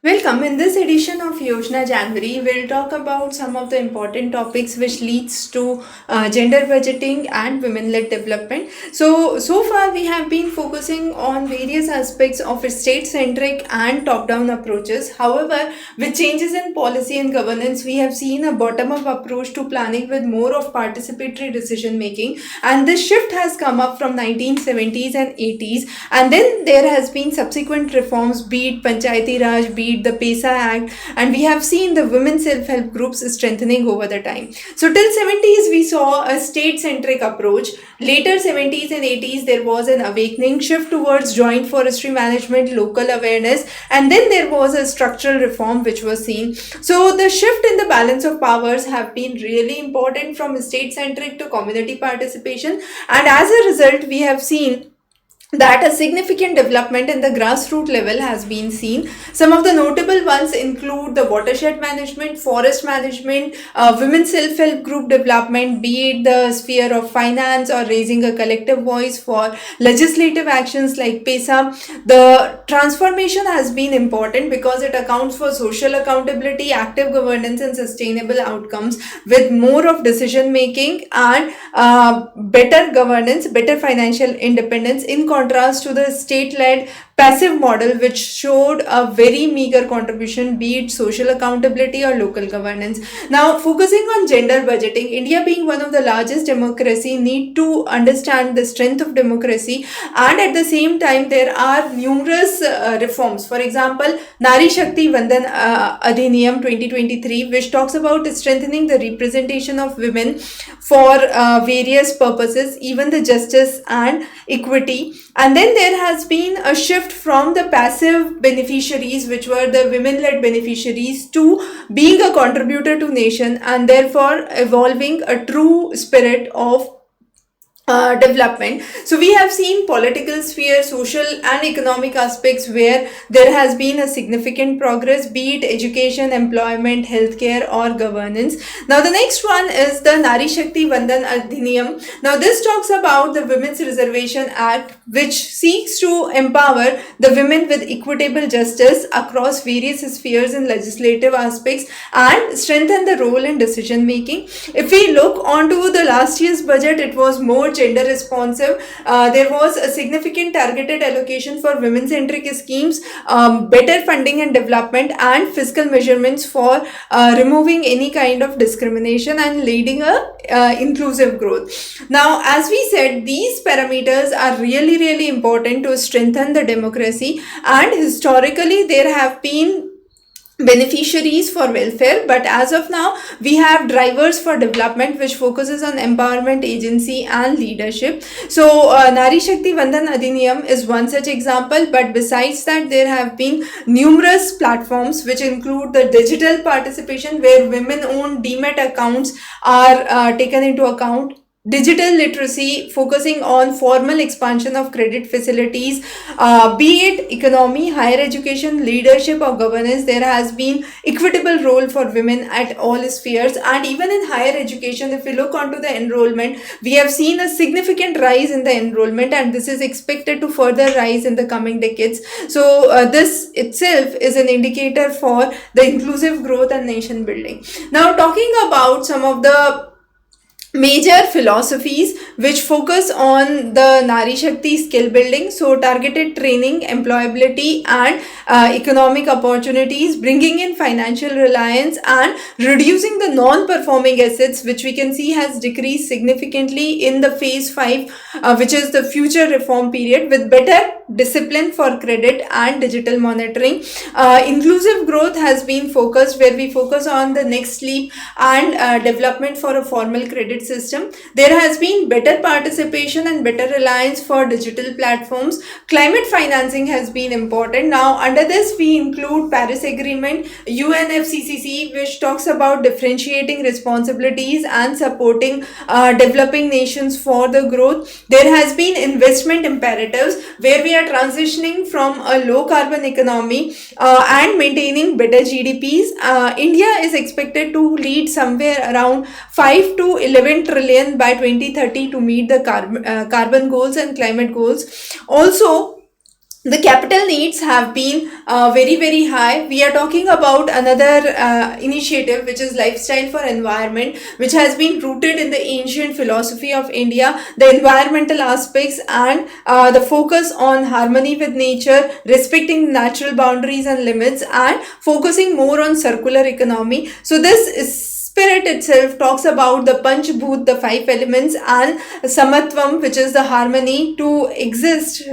Welcome. In this edition of Yojana January, we'll talk about some of the important topics which leads to gender budgeting and women-led development. So far we have been focusing on various aspects of state-centric and top-down approaches. However, with changes in policy and governance, we have seen a bottom-up approach to planning with more of participatory decision-making. And this shift has come up from 1970s and 80s. And then there has been subsequent reforms, be it Panchayati Raj, be it the PESA Act, and we have seen the women self-help groups strengthening over the time. So till 70s we saw a state-centric approach. Later 70s and 80s there was an awakening shift towards joint forestry management, local awareness, and then there was a structural reform which was seen. So the shift in the balance of powers have been really important from state-centric to community participation, and as a result we have seen that a significant development in the grassroots level has been seen. Some of the notable ones include the watershed management, forest management, women self-help group development, be it the sphere of finance or raising a collective voice for legislative actions like PESA. The transformation has been important because it accounts for social accountability, active governance and sustainable outcomes with more of decision making and better governance, better financial independence in contrast to the state-led passive model which showed a very meager contribution, be it social accountability or local governance. Now, focusing on gender budgeting, India being one of the largest democracy need to understand the strength of democracy, and at the same time there are numerous reforms. For example, Nari Shakti Vandan Adhiniyam 2023, which talks about strengthening the representation of women for various purposes, even the justice and equity. And then there has been a shift from the passive beneficiaries, which were the women-led beneficiaries, to being a contributor to nation and therefore evolving a true spirit of development. So we have seen political sphere, social and economic aspects where there has been a significant progress, be it education, employment, healthcare or governance. Now the next one is the Nari Shakti Vandan Adhiniyam. Now this talks about the Women's Reservation Act, which seeks to empower the women with equitable justice across various spheres in legislative aspects and strengthen the role in decision making. If we look onto the last year's budget, it was more gender responsive. There was a significant targeted allocation for women-centric schemes, better funding and development, and fiscal measurements for removing any kind of discrimination and leading a inclusive growth. Now, as we said, these parameters are really important to strengthen the democracy, and historically there have been beneficiaries for welfare, but as of now we have drivers for development which focuses on empowerment, agency and leadership. So Nari Shakti Vandan Adhiniyam is one such example, but besides that there have been numerous platforms which include the digital participation where women owned demat accounts are taken into account, digital literacy focusing on formal expansion of credit facilities, be it economy, higher education, leadership or governance. There has been equitable role for women at all spheres, and even in higher education, if we look onto the enrollment, we have seen a significant rise in the enrollment, and this is expected to further rise in the coming decades. So this itself is an indicator for the inclusive growth and nation building. Now talking about some of the major philosophies which focus on the Nari Shakti skill building, so targeted training, employability and economic opportunities, bringing in financial reliance and reducing the non-performing assets, which we can see has decreased significantly in the phase 5, which is the future reform period, with better discipline for credit and digital monitoring. Inclusive growth has been focused, where we focus on the next leap and development for a formal credit system. There has been better participation and better reliance for digital platforms. Climate financing has been important. Now under this we include Paris Agreement, UNFCCC, which talks about differentiating responsibilities and supporting developing nations for the growth. There has been investment imperatives where we are transitioning from a low carbon economy and maintaining better GDPs. India is expected to lead somewhere around 5 to 11 trillion by 2030 to meet the carbon goals and climate goals. Also, the capital needs have been very high. We are talking about another initiative, which is lifestyle for environment, which has been rooted in the ancient philosophy of India. The environmental aspects and the focus on harmony with nature, respecting natural boundaries and limits, and focusing more on circular economy. So this is spirit itself talks about the Panch Bhut, the five elements, and Samatvam, which is the harmony to exist,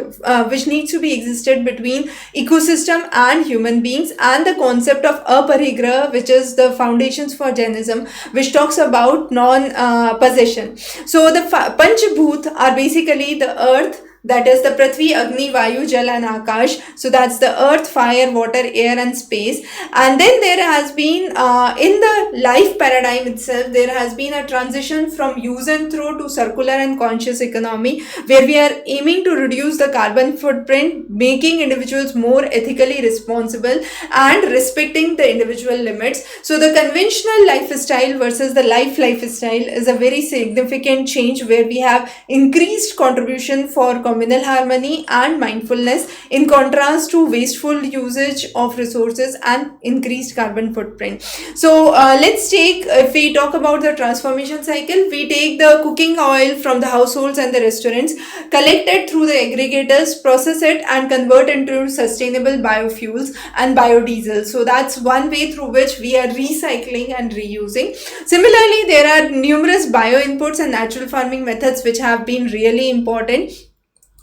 which needs to be existed between ecosystem and human beings, and the concept of aparigraha, which is the foundations for Jainism, which talks about non-possession. So the Panch Bhut are basically the earth, that is the Prithvi, Agni, Vayu, Jal and Akash. So that's the earth, fire, water, air and space. And then there has been in the life paradigm itself, there has been a transition from use and throw to circular and conscious economy, where we are aiming to reduce the carbon footprint, making individuals more ethically responsible and respecting the individual limits. So the conventional lifestyle versus the lifestyle is a very significant change, where we have increased contribution for communal harmony and mindfulness, in contrast to wasteful usage of resources and increased carbon footprint. So let's take, if we talk about the transformation cycle, we take the cooking oil from the households and the restaurants, collect it through the aggregators, process it and convert into sustainable biofuels and biodiesel. So that's one way through which we are recycling and reusing. Similarly, there are numerous bio inputs and natural farming methods which have been really important,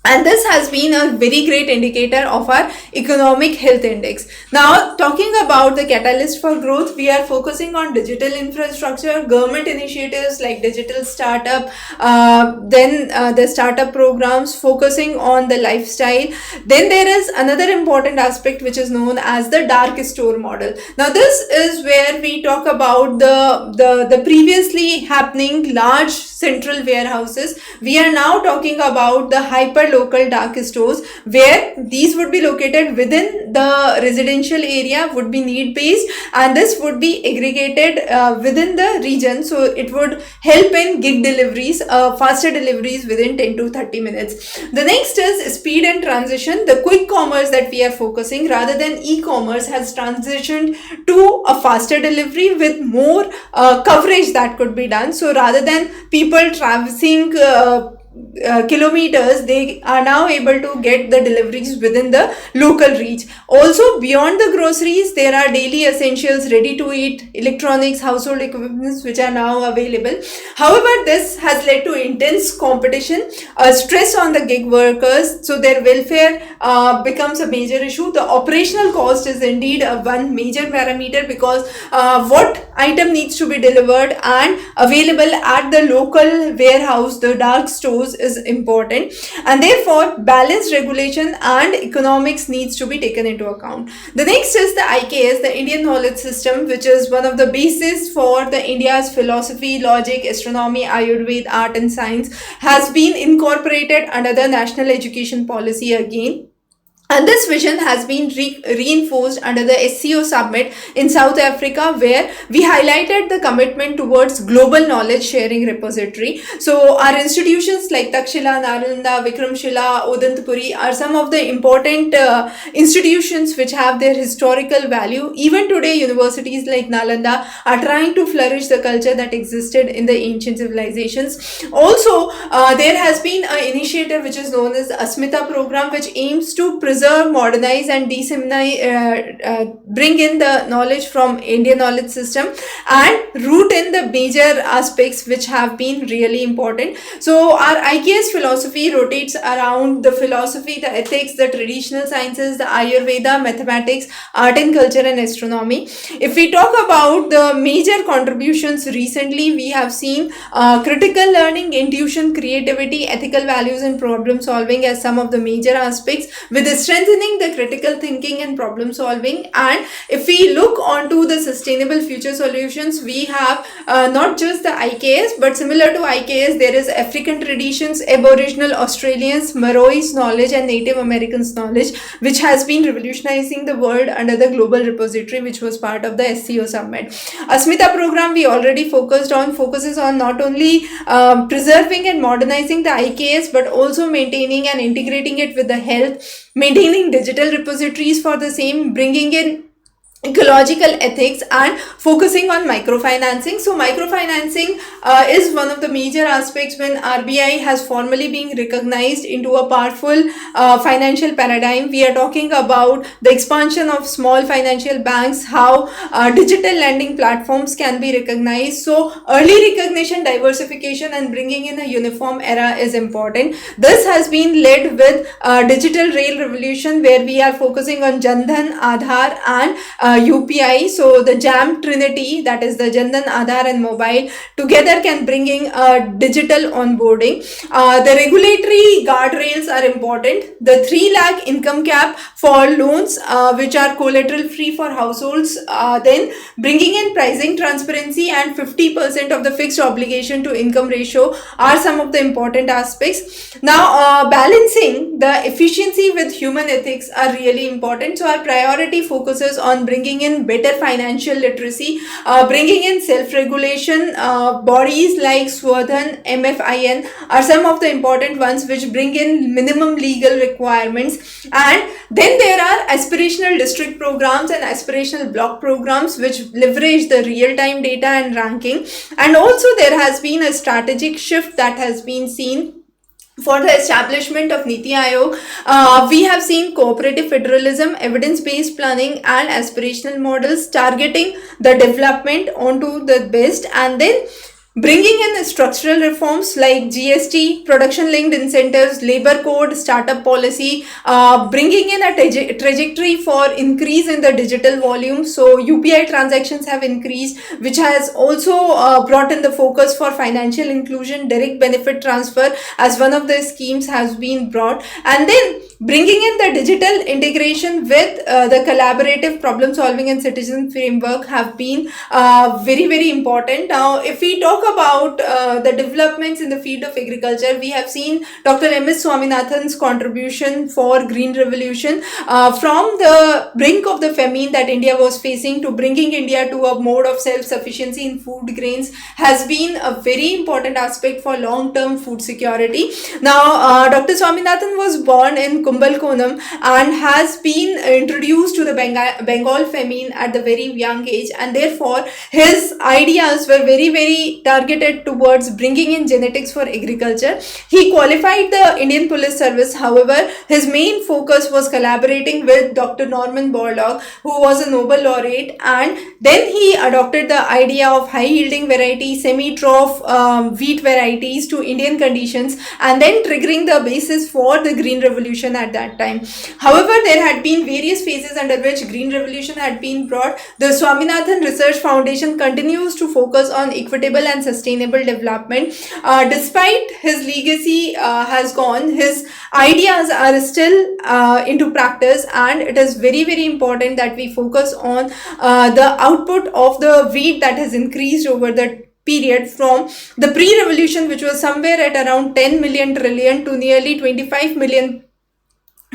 and this has been a very great indicator of our economic health index. Now, talking about the catalyst for growth, we are focusing on digital infrastructure, government initiatives like digital startup, then the startup programs focusing on the lifestyle. Then there is another important aspect which is known as the dark store model. Now, this is where we talk about the previously happening large central warehouses. We are now talking about the hyper local dark stores, where these would be located within the residential area, would be need based, and this would be aggregated within the region. So it would help in gig deliveries, faster deliveries within 10 to 30 minutes. The next is speed and transition. The quick commerce that we are focusing, rather than e-commerce, has transitioned to a faster delivery with more coverage that could be done. So rather than people traversing kilometers, they are now able to get the deliveries within the local reach. Also, beyond the groceries, there are daily essentials, ready to eat, electronics, household equipments which are now available. However, this has led to intense competition, stress on the gig workers, so their welfare becomes a major issue. The operational cost is indeed one major parameter, because what item needs to be delivered and available at the local warehouse, the dark stores, is important, and therefore balanced regulation and economics needs to be taken into account. The next is the IKS, the Indian Knowledge System, which is one of the bases for the India's philosophy, logic, astronomy, Ayurveda, art and science, has been incorporated under the National Education Policy again. And this vision has been reinforced under the SCO Summit in South Africa, where we highlighted the commitment towards global knowledge sharing repository. So our institutions like Takshila, Nalanda, Vikramshila, Udantapuri are some of the important institutions which have their historical value. Even today, universities like Nalanda are trying to flourish the culture that existed in the ancient civilizations. Also, there has been an initiative which is known as Asmita program, which aims to preserve, modernize and disseminate, bring in the knowledge from Indian knowledge system and root in the major aspects which have been really important. So our IKS philosophy rotates around the philosophy, the ethics, the traditional sciences, the Ayurveda, mathematics, art and culture and astronomy. If we talk about the major contributions recently, we have seen critical learning, intuition, creativity, ethical values and problem solving as some of the major aspects, with the strengthening the critical thinking and problem solving. And if we look onto the sustainable future solutions, we have not just the IKS, but similar to IKS, there is African traditions, Aboriginal Australians, Marois knowledge and Native Americans knowledge, which has been revolutionizing the world under the global repository, which was part of the SCO Summit. Asmita program we already focuses on not only preserving and modernizing the IKS, but also maintaining and integrating it with the health, maintaining digital repositories for the same, bringing in ecological ethics, and focusing on microfinancing. So microfinancing is one of the major aspects when RBI has formally been recognized into a powerful financial paradigm. We are talking about the expansion of small financial banks, how digital lending platforms can be recognized. So early recognition, diversification, and bringing in a uniform era is important. This has been led with digital rail revolution, where we are focusing on Jandhan, Aadhaar, and UPI. So the JAM Trinity, that is the Jan Dhan, Aadhaar, and mobile, together can bring in digital onboarding. The regulatory guardrails are important. The 3 lakh income cap for loans which are collateral free for households, then bringing in pricing transparency and 50% of the fixed obligation to income ratio are some of the important aspects. Now balancing the efficiency with human ethics are really important. So our priority focuses on bringing in better financial literacy, bringing in self-regulation. Bodies like Swadhan, MFIN are some of the important ones which bring in minimum legal requirements. And then there are aspirational district programs and aspirational block programs which leverage the real-time data and ranking. And also there has been a strategic shift that has been seen for the establishment of Niti Aayog. We have seen cooperative federalism, evidence-based planning, and aspirational models targeting the development onto the best, and then bringing in structural reforms like GST, production-linked incentives, labor code, startup policy, bringing in a trajectory for increase in the digital volume. So UPI transactions have increased, which has also brought in the focus for financial inclusion. Direct benefit transfer as one of the schemes has been brought, and then bringing in the digital integration with the collaborative problem solving and citizen framework have been very important. Now if we talk about the developments in the field of agriculture, we have seen Dr. M.S. Swaminathan's contribution for green revolution, from the brink of the famine that India was facing to bringing India to a mode of self-sufficiency in food grains has been a very important aspect for long-term food security. Now Dr. Swaminathan was born in Kumbalkonam and has been introduced to the Bengal famine at the very young age, and therefore his ideas were very targeted towards bringing in genetics for agriculture. He qualified the Indian Police Service. However, his main focus was collaborating with Dr. Norman Borlaug, who was a Nobel laureate, and then he adopted the idea of high yielding variety, semi-trough wheat varieties to Indian conditions, and then triggering the basis for the green revolution at that time. However, there had been various phases under which green revolution had been brought. The Swaminathan Research Foundation continues to focus on equitable and sustainable development. Despite his legacy has gone, his ideas are still into practice, and it is very important that we focus on the output of the wheat that has increased over the period from the pre-revolution, which was somewhere at around 10 million trillion, to nearly 25 million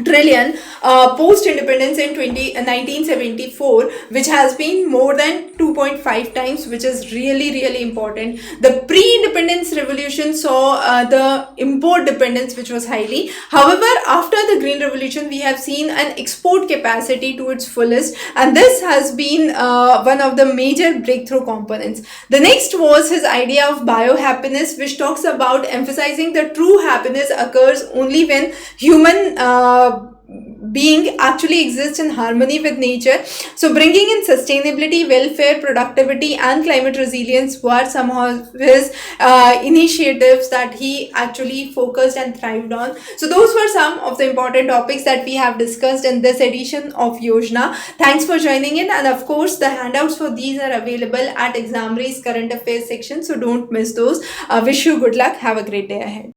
trillion post-independence in 1974, which has been more than 2.5 times, which is really important. The pre-independence revolution saw the import dependence, which was highly. However, after the green revolution, we have seen an export capacity to its fullest, and this has been one of the major breakthrough components. The next was his idea of biohappiness, which talks about emphasizing the true happiness occurs only when human being actually exists in harmony with nature. So bringing in sustainability, welfare, productivity, and climate resilience were some of his initiatives that he actually focused and thrived on. So those were some of the important topics that we have discussed in this edition of Yojana. Thanks for joining in, and of course the handouts for these are available at Examre's current affairs section, so don't miss those. Wish you good luck. Have a great day ahead.